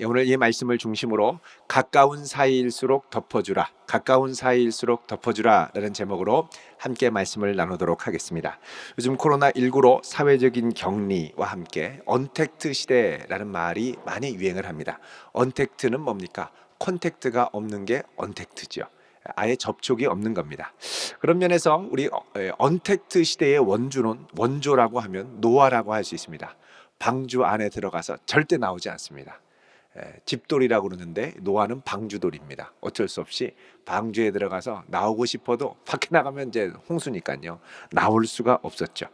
오늘 이 말씀을 중심으로 가까운 사이일수록 덮어주라, 가까운 사이일수록 덮어주라 라는 제목으로 함께 말씀을 나누도록 하겠습니다. 요즘 코로나19로 사회적인 격리와 함께 언택트 시대라는 말이 많이 유행을 합니다. 언택트는 뭡니까? 컨택트가 없는 게 언택트죠. 아예 접촉이 없는 겁니다. 그런 면에서 우리 언택트 시대의 원조라고 하면 노아라고 할 수 있습니다. 방주 안에 들어가서 절대 나오지 않습니다. 집돌이라고 그러는데 노아는 방주돌입니다. 어쩔 수 없이 방주에 들어가서 나오고 싶어도 밖에 나가면 이제 홍수니까요. 나올 수가 없었죠.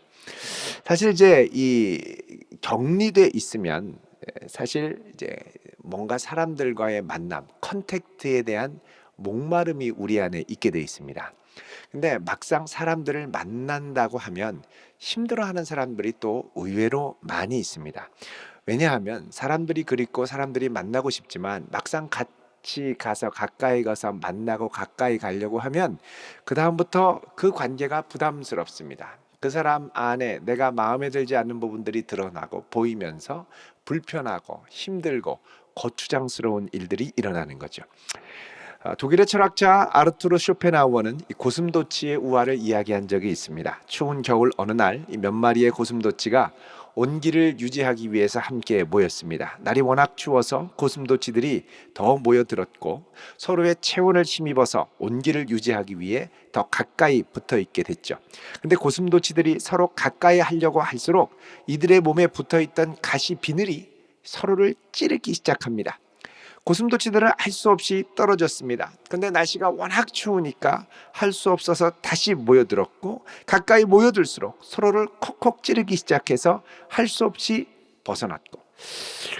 사실 이제 이 격리돼 있으면 사실 이제 뭔가 사람들과의 만남, 컨택트에 대한 목마름이 우리 안에 있게 돼 있습니다. 근데 막상 사람들을 만난다고 하면 힘들어하는 사람들이 또 의외로 많이 있습니다. 왜냐하면 사람들이 그립고 사람들이 만나고 싶지만 막상 같이 가서 가까이 가서 만나고 가까이 가려고 하면 그 다음부터 그 관계가 부담스럽습니다. 그 사람 안에 내가 마음에 들지 않는 부분들이 드러나고 보이면서 불편하고 힘들고 거추장스러운 일들이 일어나는 거죠. 독일의 철학자 아르투르 쇼펜하우어는 고슴도치의 우화를 이야기한 적이 있습니다. 추운 겨울 어느 날 몇 마리의 고슴도치가 온기를 유지하기 위해서 함께 모였습니다. 날이 워낙 추워서 고슴도치들이 더 모여들었고 서로의 체온을 힘입어서 온기를 유지하기 위해 더 가까이 붙어 있게 됐죠. 근데 고슴도치들이 서로 가까이 하려고 할수록 이들의 몸에 붙어 있던 가시 비늘이 서로를 찌르기 시작합니다. 고슴도치들은 할 수 없이 떨어졌습니다. 그런데 날씨가 워낙 추우니까 할 수 없어서 다시 모여들었고 가까이 모여들수록 서로를 콕콕 찌르기 시작해서 할 수 없이 벗어났고,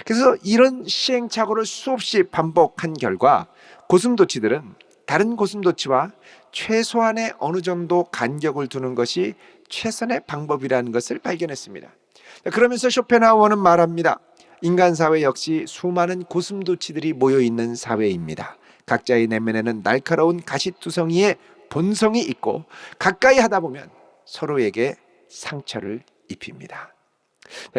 그래서 이런 시행착오를 수없이 반복한 결과 고슴도치들은 다른 고슴도치와 최소한의 어느 정도 간격을 두는 것이 최선의 방법이라는 것을 발견했습니다. 그러면서 쇼펜하우어는 말합니다. 인간 사회 역시 수많은 고슴도치들이 모여있는 사회입니다. 각자의 내면에는 날카로운 가시투성이의 본성이 있고 가까이 하다 보면 서로에게 상처를 입힙니다.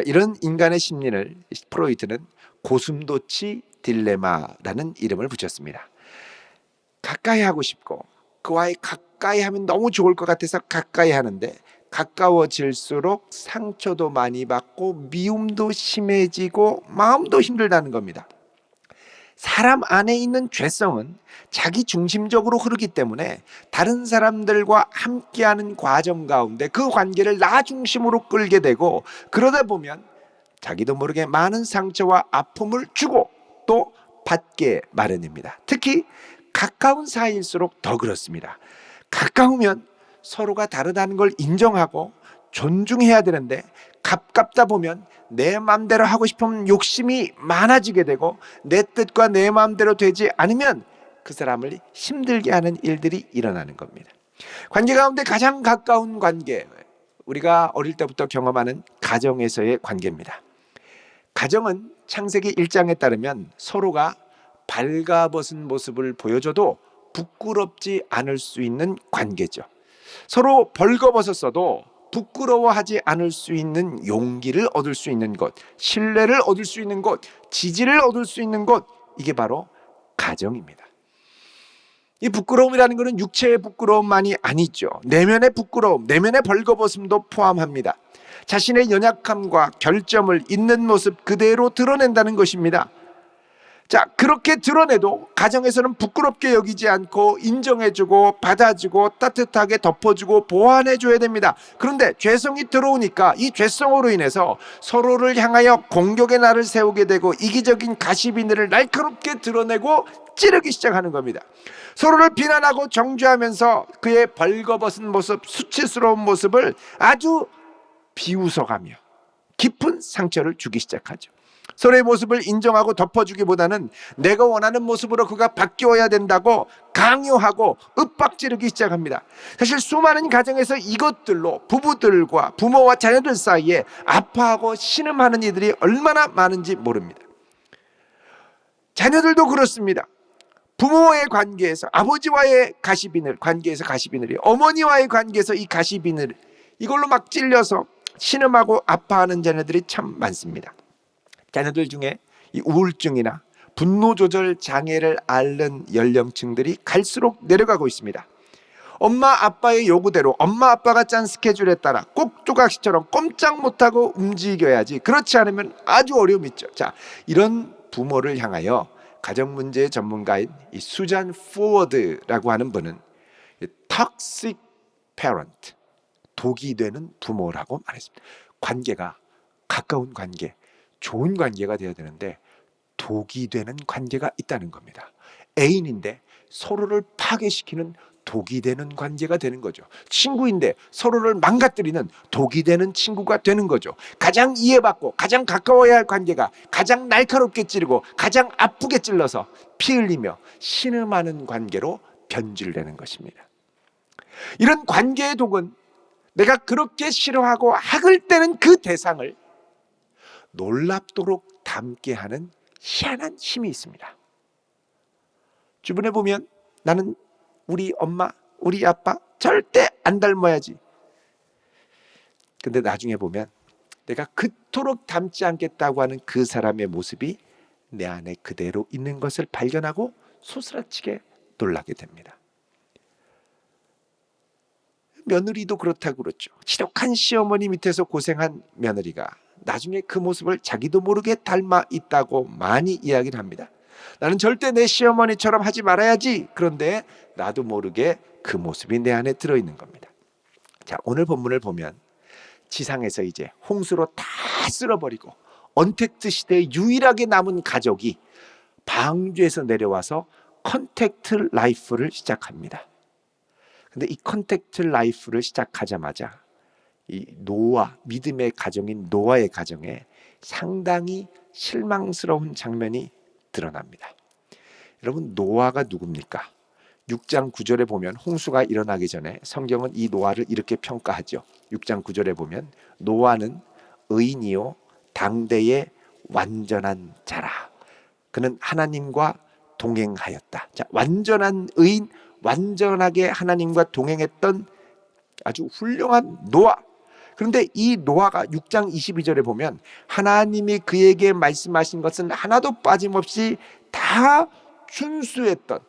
이런 인간의 심리를 프로이트는 고슴도치 딜레마라는 이름을 붙였습니다. 가까이 하고 싶고 그와의 가까이 하면 너무 좋을 것 같아서 가까이 하는데 가까워질수록 상처도 많이 받고 미움도 심해지고 마음도 힘들다는 겁니다. 사람 안에 있는 죄성은 자기 중심적으로 흐르기 때문에 다른 사람들과 함께하는 과정 가운데 그 관계를 나 중심으로 끌게 되고, 그러다 보면 자기도 모르게 많은 상처와 아픔을 주고 또 받게 마련입니다. 특히 가까운 사이일수록 더 그렇습니다. 가까우면 서로가 다르다는 걸 인정하고 존중해야 되는데 가깝다 보면 내 마음대로 하고 싶은 욕심이 많아지게 되고 내 뜻과 내 마음대로 되지 않으면 그 사람을 힘들게 하는 일들이 일어나는 겁니다. 관계 가운데 가장 가까운 관계, 우리가 어릴 때부터 경험하는 가정에서의 관계입니다. 가정은 창세기 1장에 따르면 서로가 발가벗은 모습을 보여줘도 부끄럽지 않을 수 있는 관계죠. 서로 벌거벗었어도 부끄러워하지 않을 수 있는 용기를 얻을 수 있는 것, 신뢰를 얻을 수 있는 것, 지지를 얻을 수 있는 것, 이게 바로 가정입니다. 이 부끄러움이라는 것은 육체의 부끄러움만이 아니죠. 내면의 부끄러움, 내면의 벌거벗음도 포함합니다. 자신의 연약함과 결점을 있는 모습 그대로 드러낸다는 것입니다. 자, 그렇게 드러내도 가정에서는 부끄럽게 여기지 않고 인정해주고 받아주고 따뜻하게 덮어주고 보완해줘야 됩니다. 그런데 죄성이 들어오니까 이 죄성으로 인해서 서로를 향하여 공격의 날을 세우게 되고 이기적인 가시비늘을 날카롭게 드러내고 찌르기 시작하는 겁니다. 서로를 비난하고 정죄하면서 그의 벌거벗은 모습, 수치스러운 모습을 아주 비웃어가며 깊은 상처를 주기 시작하죠. 서로의 모습을 인정하고 덮어주기보다는 내가 원하는 모습으로 그가 바뀌어야 된다고 강요하고 윽박지르기 시작합니다. 사실 수많은 가정에서 이것들로 부부들과 부모와 자녀들 사이에 아파하고 신음하는 이들이 얼마나 많은지 모릅니다. 자녀들도 그렇습니다. 부모와의 관계에서 아버지와의 가시비늘, 관계에서 가시비늘이, 어머니와의 관계에서 이 가시비늘, 이걸로 막 찔려서 신음하고 아파하는 자녀들이 참 많습니다. 자녀들 중에 이 우울증이나 분노 조절 장애를 앓는 연령층들이 갈수록 내려가고 있습니다. 엄마 아빠의 요구대로 엄마 아빠가 짠 스케줄에 따라 꼭두각시처럼 꼼짝 못하고 움직여야지. 그렇지 않으면 아주 어려움이 있죠. 자, 이런 부모를 향하여 가정문제 전문가인 이 수잔 포워드라고 하는 분은 toxic parent, 독이 되는 부모라고 말했습니다. 관계가 가까운 관계, 좋은 관계가 되어야 되는데 독이 되는 관계가 있다는 겁니다. 애인인데 서로를 파괴시키는 독이 되는 관계가 되는 거죠. 친구인데 서로를 망가뜨리는 독이 되는 친구가 되는 거죠. 가장 이해받고 가장 가까워야 할 관계가 가장 날카롭게 찌르고 가장 아프게 찔러서 피 흘리며 신음하는 관계로 변질되는 것입니다. 이런 관계의 독은 내가 그렇게 싫어하고 학을 떼는 그 대상을 놀랍도록 닮게 하는 희한한 힘이 있습니다. 주변에 보면 나는 우리 엄마, 우리 아빠 절대 안 닮아야지. 근데 나중에 보면 내가 그토록 닮지 않겠다고 하는 그 사람의 모습이 내 안에 그대로 있는 것을 발견하고 소스라치게 놀라게 됩니다. 며느리도 그렇다고 그렇죠. 지독한 시어머니 밑에서 고생한 며느리가 나중에 그 모습을 자기도 모르게 닮아 있다고 많이 이야기를 합니다. 나는 절대 내 시어머니처럼 하지 말아야지. 그런데 나도 모르게 그 모습이 내 안에 들어있는 겁니다. 자, 오늘 본문을 보면 지상에서 이제 홍수로 다 쓸어버리고 언택트 시대에 유일하게 남은 가족이 방주에서 내려와서 컨택트 라이프를 시작합니다. 근데 이 컨택트 라이프를 시작하자마자 이 노아, 믿음의 가정인 노아의 가정에 상당히 실망스러운 장면이 드러납니다. 여러분, 노아가 누굽니까? 6장 9절에 보면 홍수가 일어나기 전에 성경은 이 노아를 이렇게 평가하죠. 6장 9절에 보면 노아는 의인이요 당대의 완전한 자라. 그는 하나님과 동행하였다. 자, 완전한 의인, 완전하게 하나님과 동행했던 아주 훌륭한 노아. 그런데 이 노아가 6장 22절에 보면 하나님이 그에게 말씀하신 것은 하나도 빠짐없이 다 준수했던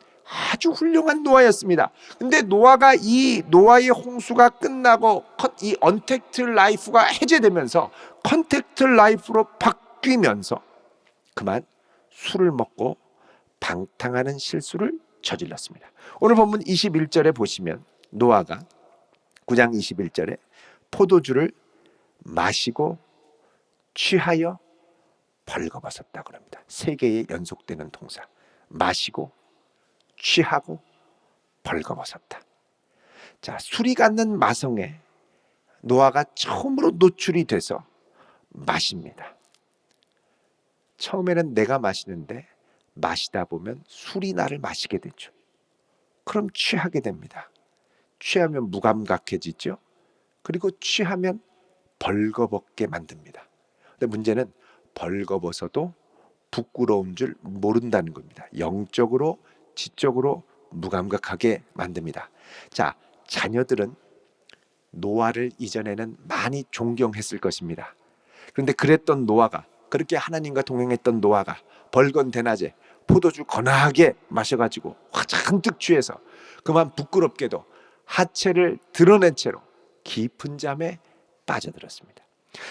아주 훌륭한 노아였습니다. 근데 노아가 이 노아의 홍수가 끝나고 이 언택트 라이프가 해제되면서 컨택트 라이프로 바뀌면서 그만 술을 먹고 방탕하는 실수를 저질렀습니다. 오늘 본문 21절에 보시면 노아가 9장 21절에 포도주를 마시고 취하여 벌거벗었다고 합니다. 세 개의 연속되는 동사. 마시고 취하고 벌거벗었다. 자, 술이 갖는 마성에 노아가 처음으로 노출이 돼서 마십니다. 처음에는 내가 마시는데 마시다 보면 술이 나를 마시게 되죠. 그럼 취하게 됩니다. 취하면 무감각해지죠. 그리고 취하면 벌거벗게 만듭니다. 근데 문제는 벌거벗어도 부끄러운 줄 모른다는 겁니다. 영적으로, 지적으로 무감각하게 만듭니다. 자, 자녀들은 노아를 이전에는 많이 존경했을 것입니다. 그런데 그랬던 노아가, 그렇게 하나님과 동행했던 노아가 벌건 대낮에 포도주 거나하게 마셔가지고 잔뜩 취해서 그만 부끄럽게도 하체를 드러낸 채로 깊은 잠에 빠져들었습니다.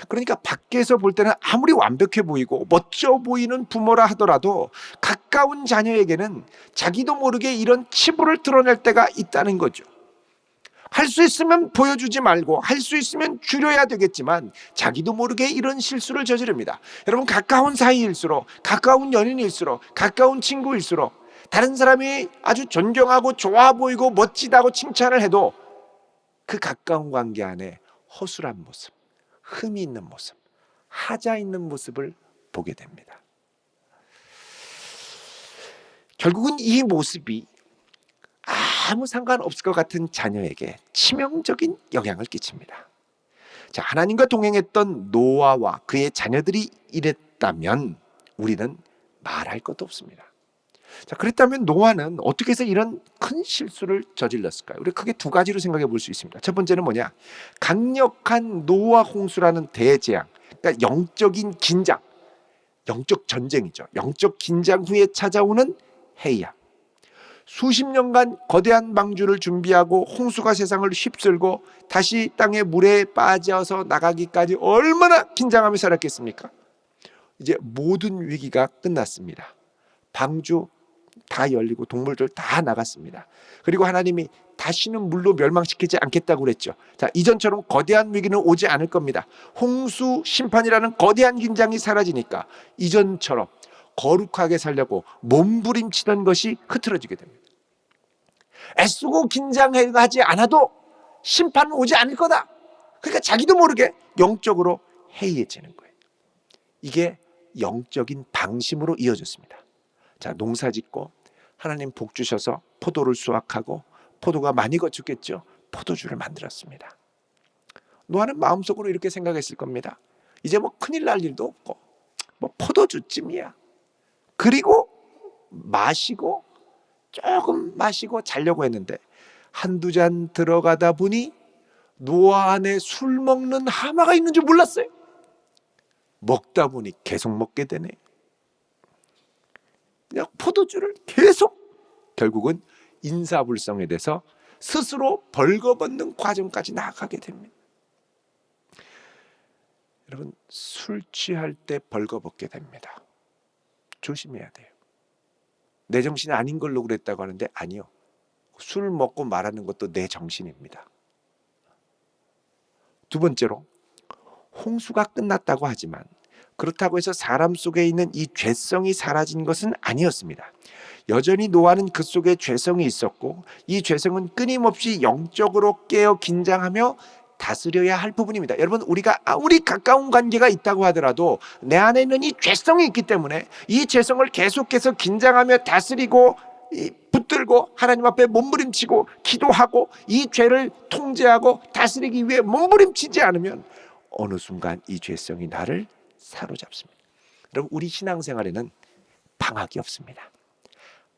그러니까 밖에서 볼 때는 아무리 완벽해 보이고 멋져 보이는 부모라 하더라도 가까운 자녀에게는 자기도 모르게 이런 치부를 드러낼 때가 있다는 거죠. 할 수 있으면 보여주지 말고 할 수 있으면 줄여야 되겠지만 자기도 모르게 이런 실수를 저지릅니다. 여러분, 가까운 사이일수록, 가까운 연인일수록, 가까운 친구일수록 다른 사람이 아주 존경하고 좋아 보이고 멋지다고 칭찬을 해도 그 가까운 관계 안에 허술한 모습, 흠이 있는 모습, 하자 있는 모습을 보게 됩니다. 결국은 이 모습이 아무 상관없을 것 같은 자녀에게 치명적인 영향을 끼칩니다. 자, 하나님과 동행했던 노아와 그의 자녀들이 이랬다면 우리는 말할 것도 없습니다. 자, 그랬다면 노아는 어떻게 해서 이런 큰 실수를 저질렀을까요? 우리 크게 두 가지로 생각해 볼 수 있습니다. 첫 번째는 뭐냐? 강력한 노아 홍수라는 대재앙, 그러니까 영적인 긴장, 영적 전쟁이죠. 영적 긴장 후에 찾아오는 해이함. 수십 년간 거대한 방주를 준비하고 홍수가 세상을 휩쓸고 다시 땅의 물에 빠져서 나가기까지 얼마나 긴장하며 살았겠습니까? 이제 모든 위기가 끝났습니다. 방주 다 열리고 동물들 다 나갔습니다. 그리고 하나님이 다시는 물로 멸망시키지 않겠다고 그랬죠. 자, 이전처럼 거대한 위기는 오지 않을 겁니다. 홍수 심판이라는 거대한 긴장이 사라지니까 이전처럼 거룩하게 살려고 몸부림치던 것이 흐트러지게 됩니다. 애쓰고 긴장하지 않아도 심판은 오지 않을 거다. 그러니까 자기도 모르게 영적으로 해이해지는 거예요. 이게 영적인 방심으로 이어졌습니다. 자, 농사 짓고 하나님 복 주셔서 포도를 수확하고 포도가 많이 거쳤겠죠. 포도주를 만들었습니다. 노아는 마음속으로 이렇게 생각했을 겁니다. 이제 뭐 큰일 날 일도 없고 뭐 포도주쯤이야. 그리고 마시고 조금 마시고 자려고 했는데 한두 잔 들어가다 보니 노아 안에 술 먹는 하마가 있는 줄 몰랐어요. 먹다 보니 계속 먹게 되네. 그냥 포도주를 계속 결국은 인사불성에 대해서 스스로 벌거벗는 과정까지 나아가게 됩니다. 여러분, 술 취할 때 벌거벗게 됩니다. 조심해야 돼요. 내 정신이 아닌 걸로 그랬다고 하는데 아니요. 술 먹고 말하는 것도 내 정신입니다. 두 번째로, 홍수가 끝났다고 하지만 그렇다고 해서 사람 속에 있는 이 죄성이 사라진 것은 아니었습니다. 여전히 노아는 그 속에 죄성이 있었고 이 죄성은 끊임없이 영적으로 깨어 긴장하며 다스려야 할 부분입니다. 여러분, 우리가 아무리 가까운 관계가 있다고 하더라도 내 안에 있는 이 죄성이 있기 때문에 이 죄성을 계속해서 긴장하며 다스리고 붙들고 하나님 앞에 몸부림치고 기도하고 이 죄를 통제하고 다스리기 위해 몸부림치지 않으면 어느 순간 이 죄성이 나를 사로잡습니다. 여러분, 우리 신앙생활에는 방학이 없습니다.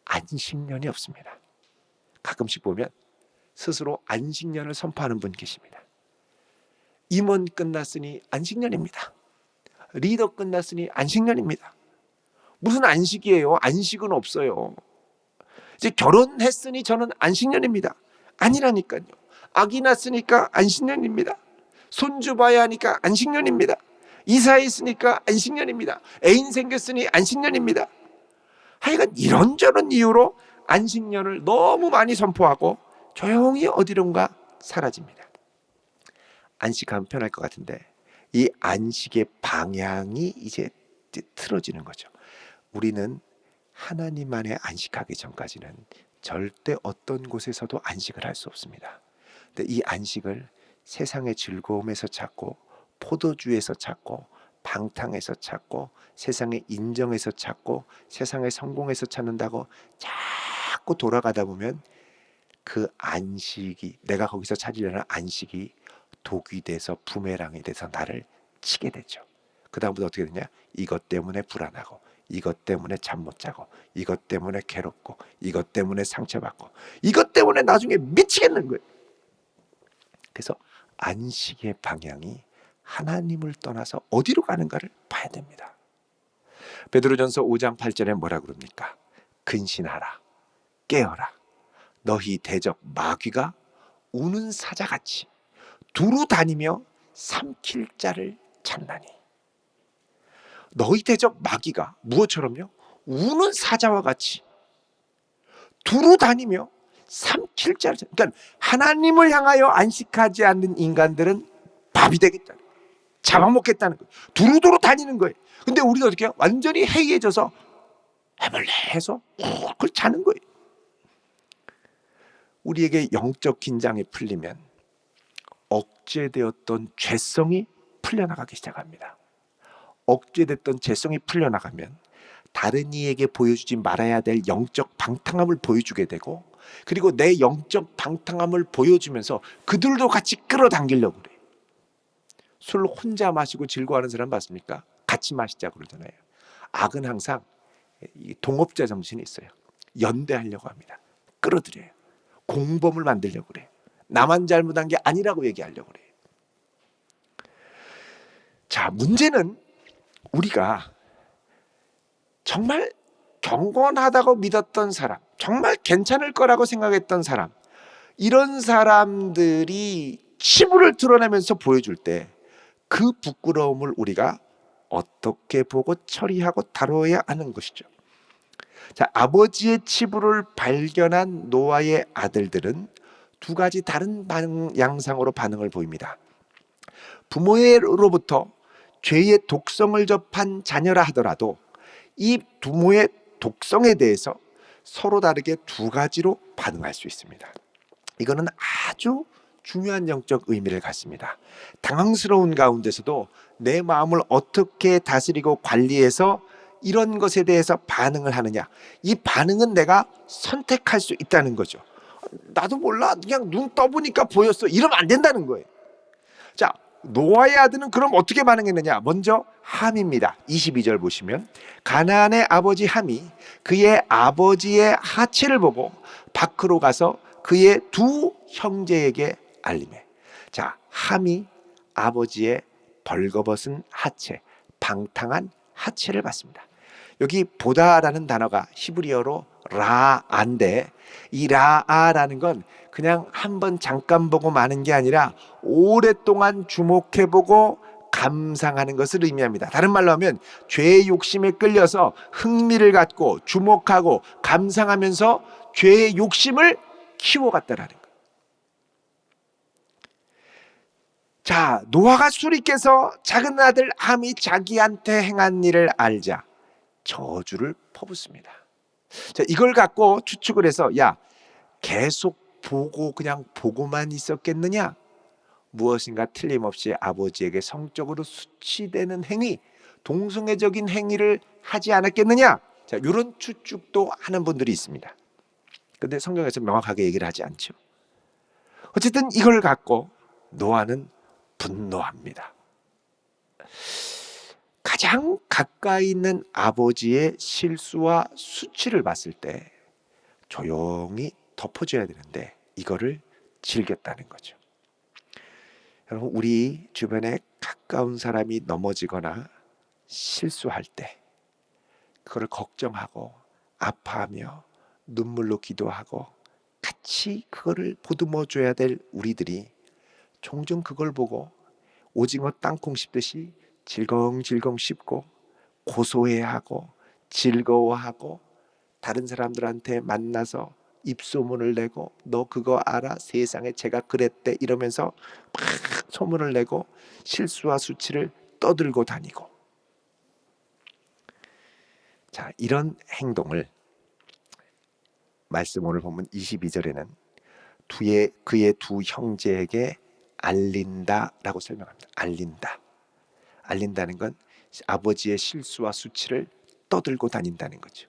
안식년이 없습니다. 가끔씩 보면 스스로 안식년을 선포하는 분 계십니다. 임원 끝났으니 안식년입니다. 리더 끝났으니 안식년입니다. 무슨 안식이에요? 안식은 없어요. 이제 결혼했으니 저는 안식년입니다. 아니라니까요. 아기 낳았으니까 안식년입니다. 손주 봐야 하니까 안식년입니다. 이사했으니까 안식년입니다. 애인 생겼으니 안식년입니다. 하여간 이런저런 이유로 안식년을 너무 많이 선포하고 조용히 어디론가 사라집니다. 안식하면 편할 것 같은데 이 안식의 방향이 이제 틀어지는 거죠. 우리는 하나님 안에 안식하기 전까지는 절대 어떤 곳에서도 안식을 할 수 없습니다. 근데 이 안식을 세상의 즐거움에서 찾고 포도주에서 찾고 방탕에서 찾고 세상의 인정에서 찾고 세상의 성공에서 찾는다고 자꾸 돌아가다 보면 그 안식이, 내가 거기서 찾으려는 안식이 독이 돼서 부메랑이 돼서 나를 치게 되죠. 그 다음부터 어떻게 되냐? 이것 때문에 불안하고 이것 때문에 잠 못 자고 이것 때문에 괴롭고 이것 때문에 상처받고 이것 때문에 나중에 미치겠는 거예요. 그래서 안식의 방향이 하나님을 떠나서 어디로 가는가를 봐야 됩니다. 베드로전서 5장 8절에 뭐라 그럽니까? 근신하라, 깨어라. 너희 대적 마귀가 우는 사자같이 두루 다니며 삼킬 자를 찾나니. 너희 대적 마귀가 무엇처럼요? 우는 사자와 같이 두루 다니며 삼킬 자를 찾. 그러니까 하나님을 향하여 안식하지 않는 인간들은 밥이 되겠다. 잡아먹겠다는 거예요. 두루두루 다니는 거예요. 근데 우리는 어떻게 해요? 완전히 해이해져서 해볼래 해서 그걸 자는 거예요. 우리에게 영적 긴장이 풀리면 억제되었던 죄성이 풀려나가기 시작합니다. 억제됐던 죄성이 풀려나가면 다른 이에게 보여주지 말아야 될 영적 방탕함을 보여주게 되고, 그리고 내 영적 방탕함을 보여주면서 그들도 같이 끌어당기려고 그래요. 술 혼자 마시고 즐거워하는 사람 봤습니까? 같이 마시자 그러잖아요. 악은 항상 동업자 정신이 있어요. 연대하려고 합니다. 끌어들여요. 공범을 만들려고 그래요. 나만 잘못한 게 아니라고 얘기하려고 그래요. 자, 문제는 우리가 정말 경건하다고 믿었던 사람, 정말 괜찮을 거라고 생각했던 사람, 이런 사람들이 치부를 드러내면서 보여줄 때 그 부끄러움을 우리가 어떻게 보고 처리하고 다뤄야 하는 것이죠. 자, 아버지의 치부를 발견한 노아의 아들들은 두 가지 다른 양상으로 반응을 보입니다. 부모로부터 죄의 독성을 접한 자녀라 하더라도 이 부모의 독성에 대해서 서로 다르게 두 가지로 반응할 수 있습니다. 이거는 아주 중요한 영적 의미를 갖습니다. 당황스러운 가운데서도 내 마음을 어떻게 다스리고 관리해서 이런 것에 대해서 반응을 하느냐, 이 반응은 내가 선택할 수 있다는 거죠. 나도 몰라, 그냥 눈 떠보니까 보였어, 이러면 안 된다는 거예요. 자, 노아의 아들은 그럼 어떻게 반응했느냐? 먼저 함입니다. 22절 보시면 가나안의 아버지 함이 그의 아버지의 하체를 보고 밖으로 가서 그의 두 형제에게 알리매. 자, 함이 아버지의 벌거벗은 하체, 방탕한 하체를 봤습니다. 여기 보다라는 단어가 히브리어로 라아인데, 이 라아라는 건 그냥 한번 잠깐 보고 마는 게 아니라 오랫동안 주목해보고 감상하는 것을 의미합니다. 다른 말로 하면 죄의 욕심에 끌려서 흥미를 갖고 주목하고 감상하면서 죄의 욕심을 키워갔다라는 거예요. 자, 노아가 술이 깨서 작은 아들 함이 자기한테 행한 일을 알자 저주를 퍼붓습니다. 자, 이걸 갖고 추측을 해서, 야, 계속 보고 그냥 보고만 있었겠느냐? 무엇인가 틀림없이 아버지에게 성적으로 수치되는 행위, 동성애적인 행위를 하지 않았겠느냐? 자, 이런 추측도 하는 분들이 있습니다. 근데 성경에서 명확하게 얘기를 하지 않죠. 어쨌든 이걸 갖고 노아는 분노합니다. 가장 가까이 있는 아버지의 실수와 수치를 봤을 때 조용히 덮어줘야 되는데 이거를 즐겼다는 거죠. 여러분, 우리 주변에 가까운 사람이 넘어지거나 실수할 때 그거를 걱정하고 아파하며 눈물로 기도하고 같이 그거를 보듬어 줘야 될 우리들이 종종 그걸 보고 오징어 땅콩 씹듯이 질겅질겅 씹고 고소해하고 즐거워하고 다른 사람들한테 만나서 입소문을 내고 너 그거 알아? 세상에 제가 그랬대 이러면서 막 소문을 내고 실수와 수치를 떠들고 다니고, 자, 이런 행동을 말씀 오늘 보면 22절에는 그의 두 형제에게 알린다라고 설명합니다. 알린다는 건 아버지의 실수와 수치를 떠들고 다닌다는 거죠.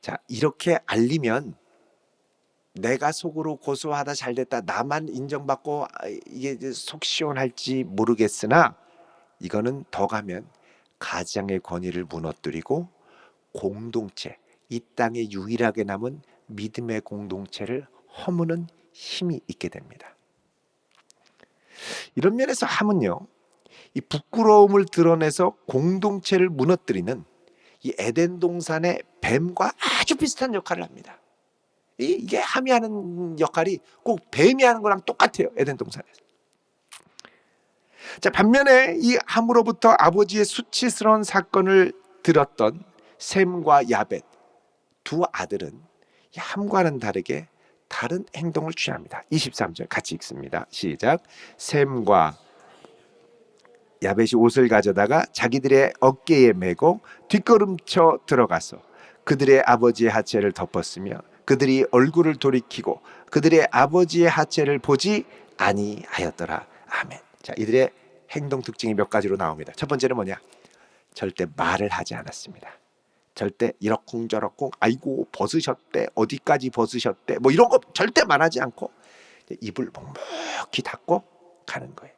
자, 이렇게 알리면 내가 속으로 고소하다 잘됐다 나만 인정받고 이게 속 시원할지 모르겠으나 이거는 더 가면 가장의 권위를 무너뜨리고 공동체, 이 땅에 유일하게 남은 믿음의 공동체를 허무는 힘이 있게 됩니다. 이런 면에서 함은요, 이 부끄러움을 드러내서 공동체를 무너뜨리는 이 에덴 동산의 뱀과 아주 비슷한 역할을 합니다. 이게 함이 하는 역할이 꼭 뱀이 하는 거랑 똑같아요. 에덴 동산에서. 자, 반면에 이 함으로부터 아버지의 수치스러운 사건을 들었던 셈과 야벳 두 아들은 함과는 다르게 다른 행동을 취합니다. 23절 같이 읽습니다. 시작. 셈과 야벳이 옷을 가져다가 자기들의 어깨에 메고 뒷걸음쳐 들어가서 그들의 아버지의 하체를 덮었으며 그들이 얼굴을 돌이키고 그들의 아버지의 하체를 보지 아니하였더라. 아멘. 자, 이들의 행동 특징이 몇 가지로 나옵니다. 첫 번째는 뭐냐? 절대 말을 하지 않았습니다. 절대 이러쿵저러쿵 아이고 벗으셨대, 어디까지 벗으셨대, 뭐 이런 거 절대 말하지 않고 입을 묵묵히 닫고 가는 거예요.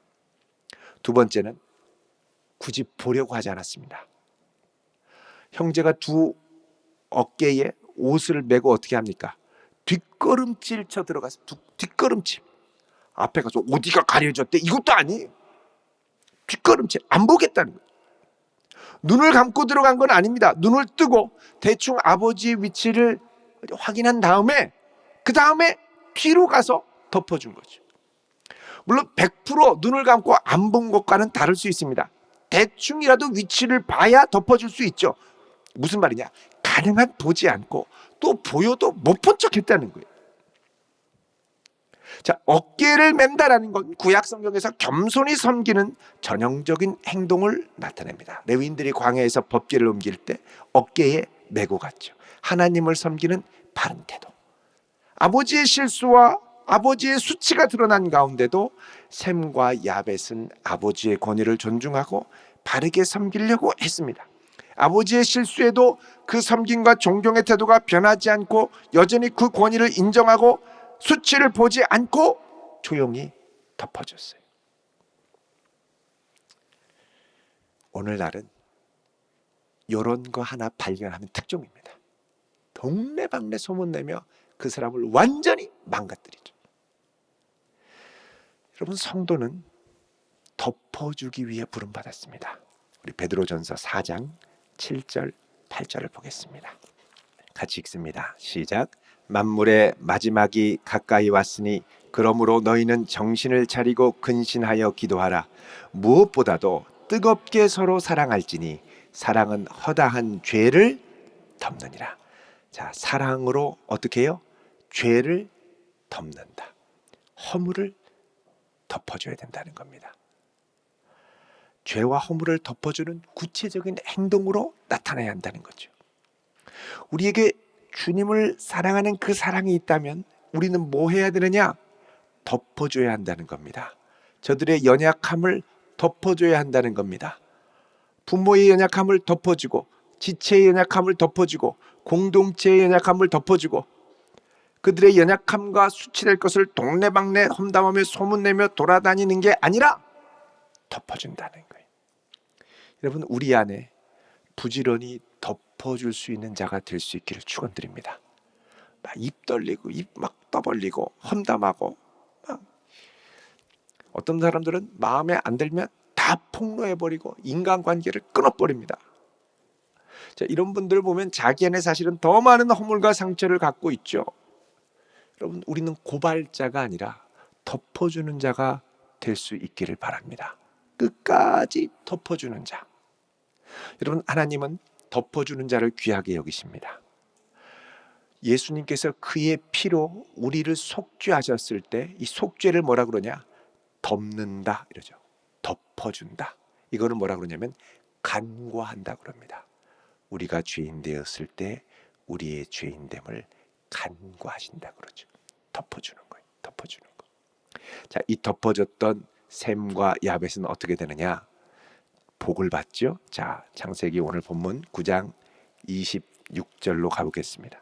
두 번째는 굳이 보려고 하지 않았습니다. 형제가 두 어깨에 옷을 메고 어떻게 합니까? 뒷걸음질 쳐 들어가서 뒷걸음질. 앞에 가서 어디가 가려졌대 이것도 아니에요. 뒷걸음질 안 보겠다는 거예요. 눈을 감고 들어간 건 아닙니다. 눈을 뜨고 대충 아버지의 위치를 확인한 다음에 그 다음에 뒤로 가서 덮어준 거죠. 물론 100% 눈을 감고 안 본 것과는 다를 수 있습니다. 대충이라도 위치를 봐야 덮어줄 수 있죠. 무슨 말이냐? 가능한 보지 않고 또 보여도 못 본 척 했다는 거예요. 자, 어깨를 맨다라는 건 구약 성경에서 겸손히 섬기는 전형적인 행동을 나타냅니다. 레위인들이 광야에서 법궤를 옮길 때 어깨에 메고 갔죠. 하나님을 섬기는 바른 태도. 아버지의 실수와 아버지의 수치가 드러난 가운데도 셈과 야벳은 아버지의 권위를 존중하고 바르게 섬기려고 했습니다. 아버지의 실수에도 그 섬김과 존경의 태도가 변하지 않고 여전히 그 권위를 인정하고 수치를 보지 않고 조용히 덮어줬어요. 오늘날은 이런 거 하나 발견하면 특종입니다. 동네방네 소문내며 그 사람을 완전히 망가뜨리죠. 여러분, 성도는 덮어주기 위해 부름받았습니다. 우리 베드로전서 4장 7절 8절을 보겠습니다. 같이 읽습니다. 시작. 만물의 마지막이 가까이 왔으니 그러므로 너희는 정신을 차리고 근신하여 기도하라. 무엇보다도 뜨겁게 서로 사랑할지니 사랑은 허다한 죄를 덮느니라. 자, 사랑으로 어떻게 해요? 죄를 덮는다. 허물을 덮어줘야 된다는 겁니다. 죄와 허물을 덮어주는 구체적인 행동으로 나타나야 한다는 거죠. 우리에게 주님을 사랑하는 그 사랑이 있다면 우리는 뭐 해야 되느냐? 덮어줘야 한다는 겁니다. 저들의 연약함을 덮어줘야 한다는 겁니다. 부모의 연약함을 덮어주고, 지체의 연약함을 덮어주고, 공동체의 연약함을 덮어주고, 그들의 연약함과 수치될 것을 동네방네 험담하며 소문내며 돌아다니는 게 아니라 덮어준다는 거예요. 여러분, 우리 안에 부지런히 덮어줄 수 있는 자가 될 수 있기를 축원드립니다. 막 입 떨리고 입 막 떠벌리고 험담하고, 막 어떤 사람들은 마음에 안 들면 다 폭로해버리고 인간관계를 끊어버립니다. 자, 이런 분들 보면 자기 안에 사실은 더 많은 허물과 상처를 갖고 있죠. 여러분, 우리는 고발자가 아니라 덮어주는 자가 될 수 있기를 바랍니다. 끝까지 덮어주는 자. 여러분, 하나님은 덮어주는 자를 귀하게 여기십니다. 예수님께서 그의 피로 우리를 속죄하셨을 때 이 속죄를 뭐라 그러냐? 덮는다 이러죠. 덮어준다. 이거를 뭐라 그러냐면 간과한다 그럽니다. 우리가 죄인 되었을 때 우리의 죄인됨을 간과하신다 그러죠. 덮어주는 거예요. 덮어주는 거. 자, 이 덮어줬던 셈과 야벳은 어떻게 되느냐? 복을 받죠. 자, 창세기 오늘 본문 9장 26절로 가보겠습니다.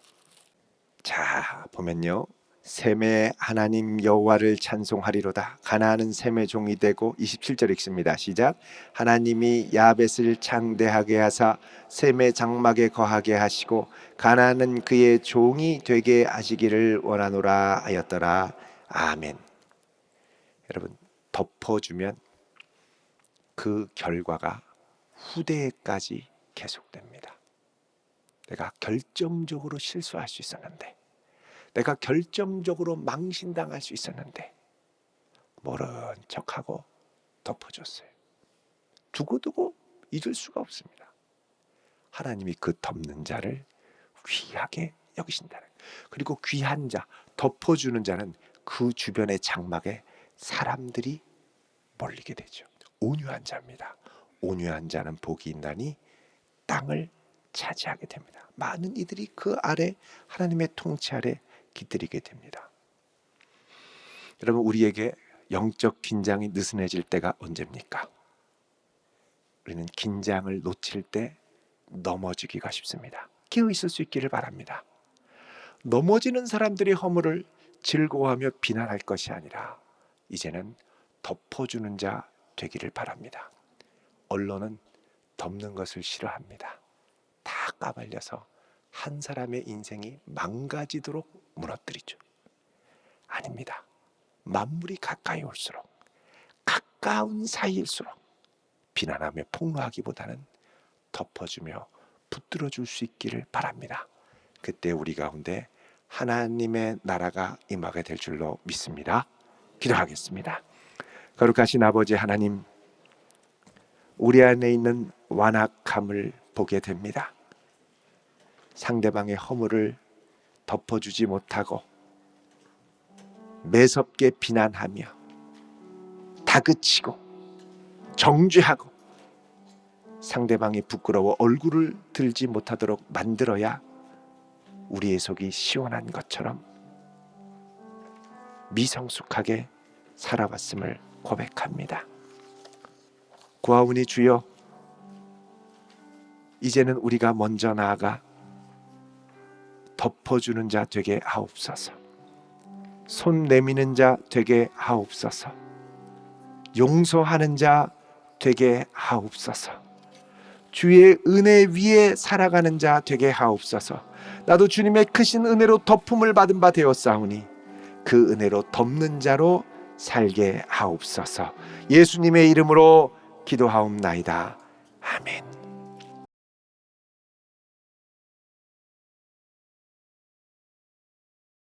자, 보면요. 셈의 하나님 여호와를 찬송하리로다. 가나안은 셈의 종이 되고 27절 읽습니다. 시작. 하나님이 야벳을 창대하게 하사 셈의 장막에 거하게 하시고 가나안은 그의 종이 되게 하시기를 원하노라 하였더라. 아멘. 여러분, 덮어주면 그 결과가 후대에까지 계속됩니다. 내가 결정적으로 실수할 수 있었는데, 내가 결정적으로 망신당할 수 있었는데 모른 척하고 덮어줬어요. 두고두고 잊을 수가 없습니다. 하나님이 그 덮는 자를 귀하게 여기신다는 거예요. 그리고 귀한 자, 덮어주는 자는 그 주변의 장막에 사람들이 몰리게 되죠. 온유한 자입니다. 온유한 자는 복이 있나니 땅을 차지하게 됩니다. 많은 이들이 그 아래 하나님의 통치 아래 깃들이게 됩니다. 여러분, 우리에게 영적 긴장이 느슨해질 때가 언제입니까? 우리는 긴장을 놓칠 때 넘어지기가 쉽습니다. 깨어 있을 수 있기를 바랍니다. 넘어지는 사람들의 허물을 즐거워하며 비난할 것이 아니라 이제는 덮어주는 자 되기를 바랍니다. 언론은 덮는 것을 싫어합니다. 다 까발려서 한 사람의 인생이 망가지도록 무너뜨리죠. 아닙니다. 만물이 가까이 올수록, 가까운 사이일수록 비난하며 폭로하기보다는 덮어주며 붙들어 줄 수 있기를 바랍니다. 그때 우리 가운데 하나님의 나라가 임하게 될 줄로 믿습니다. 기도하겠습니다. 거룩하신 아버지 하나님, 우리 안에 있는 완악함을 보게 됩니다. 상대방의 허물을 덮어주지 못하고 매섭게 비난하며 다그치고 정죄하고 상대방이 부끄러워 얼굴을 들지 못하도록 만들어야 우리의 속이 시원한 것처럼 미성숙하게 살아왔음을 고백합니다. 구하오니 주여, 이제는 우리가 먼저 나아가 덮어주는 자 되게 하옵소서. 손 내미는 자 되게 하옵소서. 용서하는 자 되게 하옵소서. 주의 은혜 위에 살아가는 자 되게 하옵소서. 나도 주님의 크신 은혜로 덮음을 받은 바 되었사오니 그 은혜로 덮는 자로 살게 하옵소서. 예수님의 이름으로 기도하옵나이다.